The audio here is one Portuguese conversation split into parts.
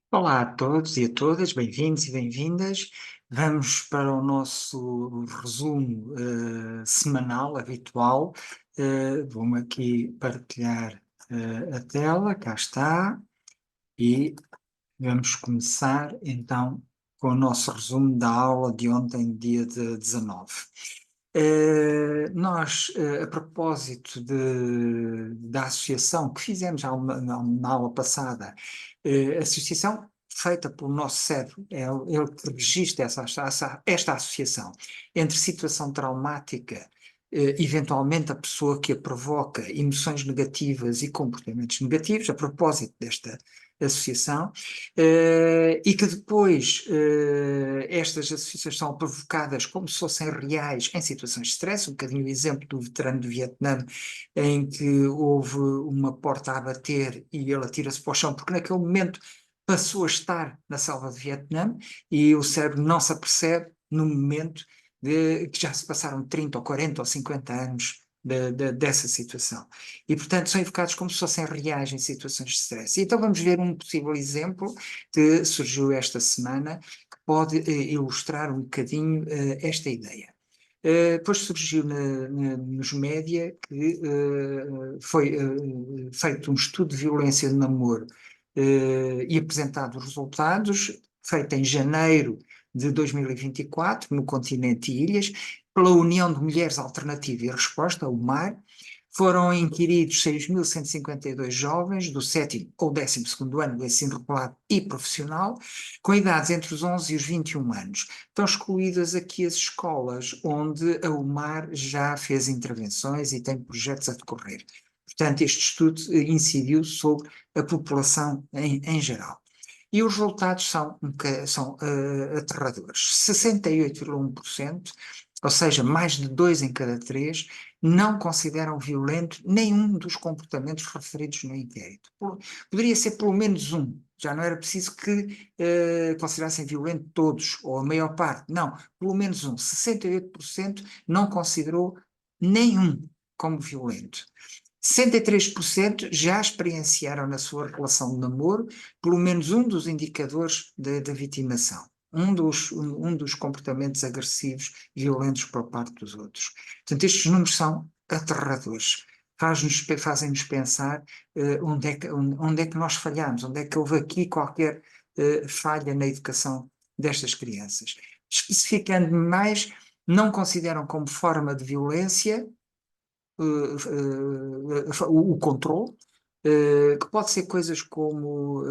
Olá a todos e a todas, bem-vindos e bem-vindas. Vamos para o nosso resumo semanal, habitual. Vou-me aqui partilhar a tela, cá está, e vamos começar então com o nosso resumo da aula de ontem, dia de 19. A propósito da associação que fizemos na aula passada, associação feita pelo nosso cérebro, é ele que registra esta associação entre situação traumática, eventualmente a pessoa que a provoca, emoções negativas e comportamentos negativos, a propósito desta associação, e que depois estas associações são provocadas como se fossem reais em situações de stress, um bocadinho o exemplo do veterano do Vietnã, em que houve uma porta a bater e ele atira-se para o chão, porque naquele momento passou a estar na selva de Vietnã e o cérebro não se apercebe no momento de que já se passaram 30 ou 40 ou 50 anos dessa situação. E, portanto, são evocados como se fossem reais em situações de stress. E então vamos ver um possível exemplo que surgiu esta semana, que pode ilustrar um bocadinho esta ideia. Depois surgiu nos média que foi feito um estudo de violência de namoro e apresentado os resultados, feito em janeiro de 2024, no continente e ilhas, pela União de Mulheres Alternativa e Resposta, o MAR. Foram inquiridos 6.152 jovens do 7º ou 12º ano do ensino regular e profissional, com idades entre os 11 e os 21 anos. Estão excluídas aqui as escolas onde a UMAR já fez intervenções e tem projetos a decorrer. Portanto, este estudo incidiu sobre a população em geral. E os resultados são aterradores. 68,1%, ou seja, mais de 2 em cada 3, não consideram violento nenhum dos comportamentos referidos no inquérito. Poderia ser pelo menos um, já não era preciso que considerassem violento todos, ou a maior parte, não, pelo menos um. 68% não considerou nenhum como violento. 63% já experienciaram na sua relação de namoro pelo menos um dos indicadores da vitimação, um dos comportamentos agressivos, violentos por parte dos outros. Portanto, estes números são aterradores. Fazem-nos pensar onde é que nós falhamos, onde é que houve aqui qualquer falha na educação destas crianças. Especificando mais, não consideram como forma de violência o controle, que pode ser coisas como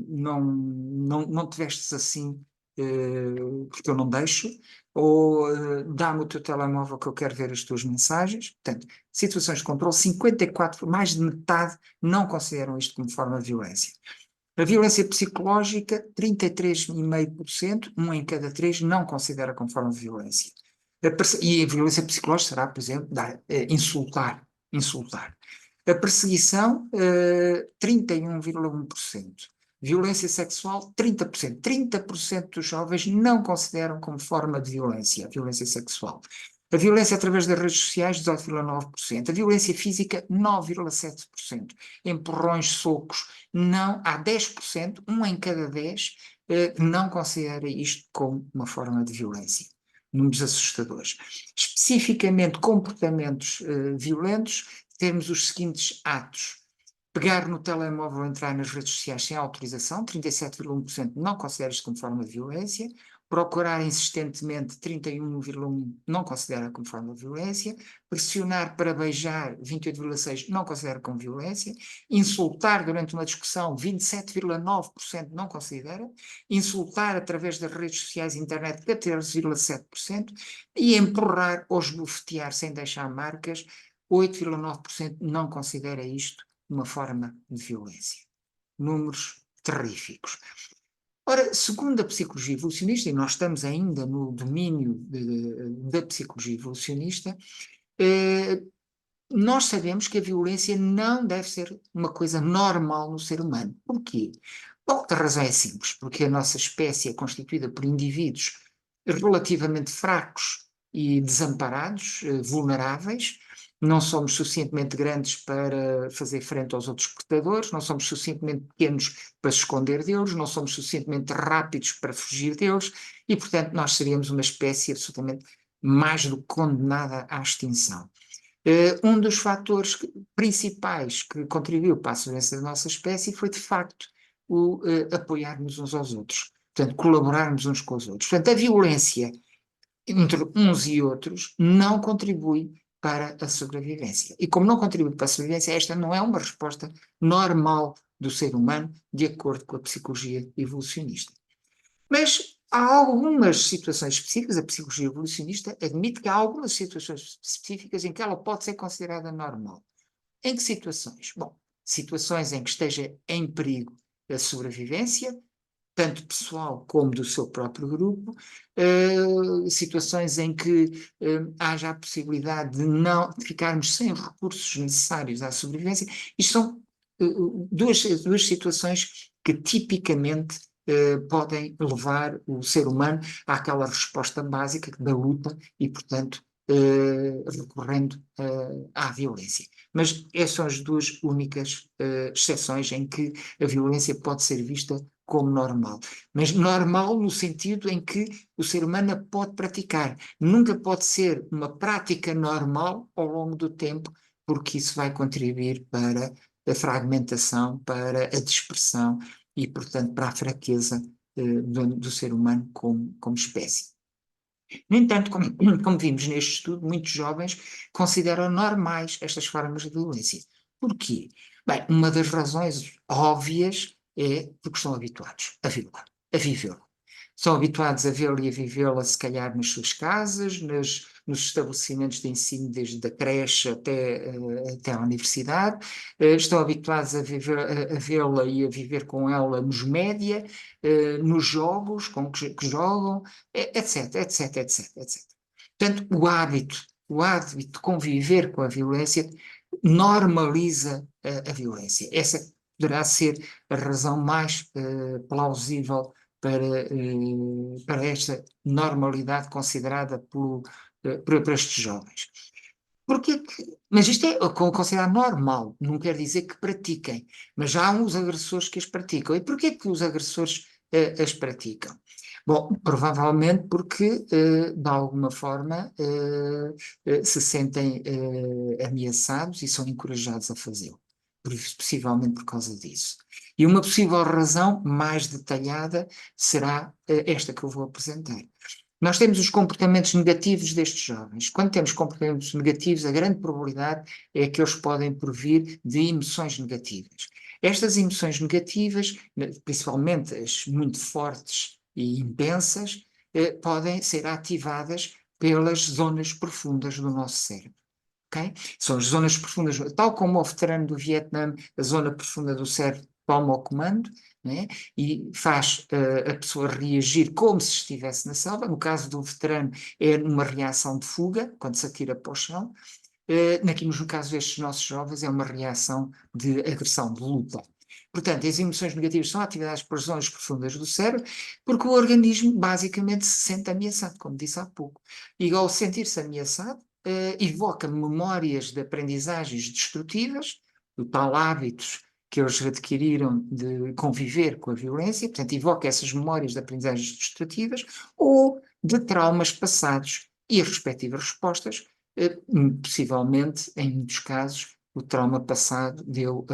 não te vestes assim porque eu não deixo, ou dá-me o teu telemóvel que eu quero ver as tuas mensagens. Portanto, situações de controle, 54, mais de metade não consideram isto como forma de violência. A violência psicológica, 33,5%, um em cada 3 não considera como forma de violência. E a violência psicológica será, por exemplo, insultar. A perseguição, 31,1%. Violência sexual, 30%. 30% dos jovens não consideram como forma de violência, a violência sexual. A violência através das redes sociais, 18,9%. A violência física, 9,7%. Empurrões, socos, não. Há 10%, um em cada 10, não considera isto como uma forma de violência. Números assustadores. Especificamente, comportamentos violentos, temos os seguintes atos: pegar no telemóvel ou entrar nas redes sociais sem autorização, 37,1% não considera isto como forma de violência; procurar insistentemente, 31,1% não considera como forma de violência; pressionar para beijar, 28,6% não considera como violência; insultar durante uma discussão, 27,9% não considera; insultar através das redes sociais e internet, 14,7%; e empurrar ou esbofetear sem deixar marcas, 8,9% não considera isto uma forma de violência. Números terríficos. Ora, segundo a psicologia evolucionista, e nós estamos ainda no domínio da psicologia evolucionista, nós sabemos que a violência não deve ser uma coisa normal no ser humano. Porquê? Bom, a razão é simples, porque a nossa espécie é constituída por indivíduos relativamente fracos e desamparados, vulneráveis, não somos suficientemente grandes para fazer frente aos outros predadores, não somos suficientemente pequenos para se esconder deles, não somos suficientemente rápidos para fugir deles, e, portanto, nós seríamos uma espécie absolutamente mais do que condenada à extinção. Um dos fatores principais que contribuiu para a sobrevivência da nossa espécie foi, de facto, o apoiarmos uns aos outros, portanto, colaborarmos uns com os outros. Portanto, a violência entre uns e outros não contribui para a sobrevivência. E como não contribui para a sobrevivência, esta não é uma resposta normal do ser humano, de acordo com a psicologia evolucionista. Mas há algumas situações específicas, a psicologia evolucionista admite que há algumas situações específicas em que ela pode ser considerada normal. Em que situações? Bom, situações em que esteja em perigo a sobrevivência, tanto pessoal como do seu próprio grupo, situações em que haja a possibilidade de ficarmos sem recursos necessários à sobrevivência. Isto são duas situações que tipicamente podem levar o ser humano àquela resposta básica da luta e, portanto, recorrendo à violência. Mas essas são as duas únicas exceções em que a violência pode ser vista como normal. Mas normal no sentido em que o ser humano a pode praticar. Nunca pode ser uma prática normal ao longo do tempo, porque isso vai contribuir para a fragmentação, para a dispersão e, portanto, para a fraqueza do ser humano como espécie. No entanto, como vimos neste estudo, muitos jovens consideram normais estas formas de violência. Porquê? Bem, uma das razões óbvias é porque estão habituados a vivê-la. São habituados a vê-la e a vivê-la, se calhar, nas suas casas, nos estabelecimentos de ensino, desde a creche até à universidade. Estão habituados a vê-la e a viver com ela nos média, nos jogos com que jogam, etc, etc, etc, etc. Portanto, o hábito de conviver com a violência normaliza a violência. Essa poderá ser a razão mais plausível para esta normalidade considerada por estes jovens. Mas isto é considerado normal, não quer dizer que pratiquem, mas já há uns agressores que as praticam. E porquê que os agressores as praticam? Bom, provavelmente porque, de alguma forma, se sentem ameaçados e são encorajados a fazê-lo, possivelmente por causa disso. E uma possível razão mais detalhada será esta que eu vou apresentar. Nós temos os comportamentos negativos destes jovens. Quando temos comportamentos negativos, a grande probabilidade é que eles podem provir de emoções negativas. Estas emoções negativas, principalmente as muito fortes e intensas, podem ser ativadas pelas zonas profundas do nosso cérebro. Okay? São as zonas profundas, tal como o veterano do Vietnã, a zona profunda do cérebro toma o comando, né? E faz a pessoa reagir como se estivesse na selva. No caso do veterano, é uma reação de fuga, quando se atira para o chão. No caso destes nossos jovens, é uma reação de agressão, de luta. Portanto, as emoções negativas são atividades por zonas profundas do cérebro, porque o organismo basicamente se sente ameaçado, como disse há pouco. E ao sentir-se ameaçado, evoca memórias de aprendizagens destrutivas, do tal hábitos que eles adquiriram de conviver com a violência, portanto, evoca essas memórias de aprendizagens destrutivas ou de traumas passados e as respectivas respostas, possivelmente, em muitos casos, o trauma passado deu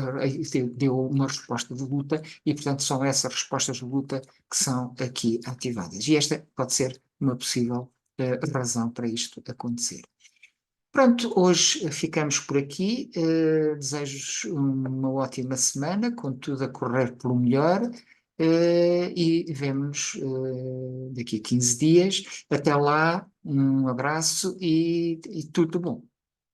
uma resposta de luta e, portanto, são essas respostas de luta que são aqui ativadas. E esta pode ser uma possível razão para isto acontecer. Pronto, hoje ficamos por aqui. Desejo-vos uma ótima semana, com tudo a correr pelo melhor, e vemos daqui a 15 dias. Até lá, um abraço e tudo bom.